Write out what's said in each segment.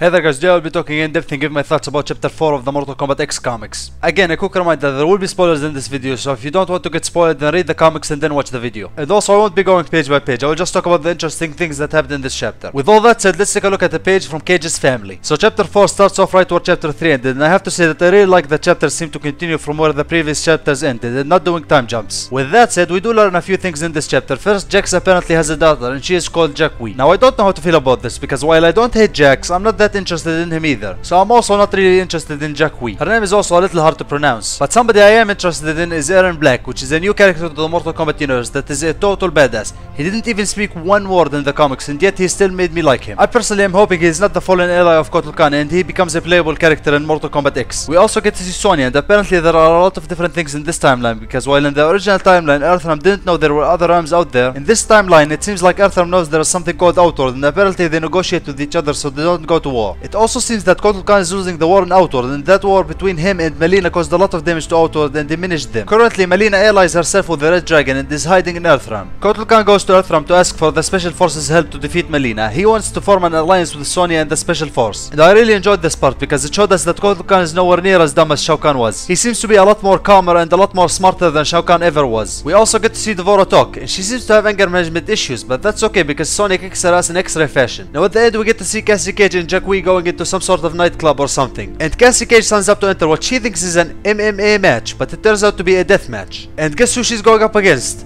Hey there guys, today I'll be talking in depth and give my thoughts about chapter 4 of the Mortal Kombat X comics. Again, a quick reminder, there will be spoilers in this video, so if you don't want to get spoiled, then read the comics and then watch the video. And also, I won't be going page by page, I will just talk about the interesting things that happened in this chapter. With all that said, let's take a look at the page from Cage's family. So chapter 4 starts off right where chapter 3 ended, and I have to say that I really like that chapters seem to continue from where the previous chapters ended, and not doing time jumps. With that said, we do learn a few things in this chapter. First, Jax apparently has a daughter, and she is called Jacqui. Now I don't know how to feel about this, because while I don't hate Jax, I'm not that interested in him either. So I'm also not really interested in Jacqui. Her name is also a little hard to pronounce. But somebody I am interested in is Erron Black, which is a new character to the Mortal Kombat universe that is a total badass. He didn't even speak one word in the comics, and yet he still made me like him. I personally am hoping he is not the fallen ally of Kotal Kahn and he becomes a playable character in Mortal Kombat X. We also get to see Sonya, and apparently there are a lot of different things in this timeline, because while in the original timeline Earthrealm didn't know there were other realms out there, in this timeline it seems like Earthrealm knows there is something called Outworld, and apparently they negotiate with each other so they don't go to war. It also seems that Kotal Kahn is losing the war in Outworld, and that war between him and Mileena caused a lot of damage to Outworld and diminished them. Currently, Mileena allies herself with the Red Dragon and is hiding in Earthrealm. Kotal Kahn goes to Earthrealm to ask for the Special Forces' help to defeat Mileena. He wants to form an alliance with Sonya and the Special Force. And I really enjoyed this part because it showed us that Kotal Kahn is nowhere near as dumb as Shao Kahn was. He seems to be a lot more calmer and a lot more smarter than Shao Kahn ever was. We also get to see D'Vorah talk, and she seems to have anger management issues, but that's okay because Sonya kicks her ass in X-ray fashion. Now at the end we get to see Cassie Cage and Jacqui going into some sort of nightclub or something. And Cassie Cage signs up to enter what she thinks is an MMA match, but it turns out to be a death match. And guess who she's going up against?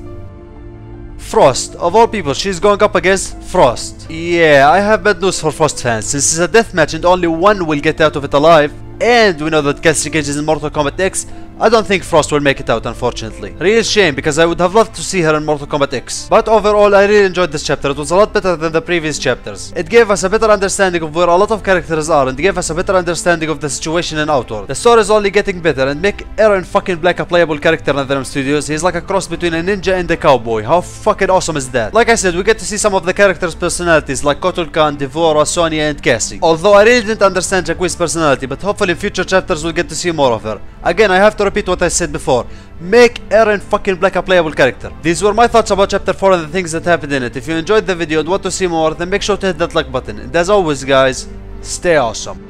Frost. Of all people, she's going up against Frost. Yeah, I have bad news for Frost fans. Since it's a death match and only one will get out of it alive, and we know that Cassie Cage is in Mortal Kombat X, I don't think Frost will make it out, unfortunately. Real shame, because I would have loved to see her in Mortal Kombat X. But overall, I really enjoyed this chapter. It was a lot better than the previous chapters. It gave us a better understanding of where a lot of characters are, and gave us a better understanding of the situation in Outworld. The story is only getting better, and make Erron fucking Black a playable character in NetherRealm Studios. He's like a cross between a ninja and a cowboy. How fucking awesome is that? Like I said, we get to see some of the characters' personalities, like Kotal Kahn, D'Vorah, Sonya, and Cassie. Although I really didn't understand Jacqui's personality, but hopefully in future chapters we'll get to see more of her. Again, I have to repeat what I said before. Make Erron fucking Black a playable character. These were my thoughts about chapter 4 and the things that happened in it. If you enjoyed the video and want to see more, then make sure to hit that like button. And as always guys, stay awesome.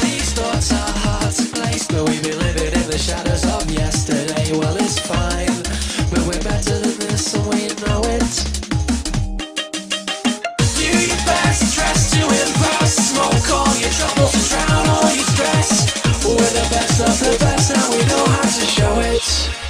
These thoughts are hard to place, but we've been living in the shadows of yesterday. Well, it's fine, but we're better than this and we know it. Do your best, dress to impress, smoke all your troubles and drown all your stress. We're the best of the best and we know how to show it.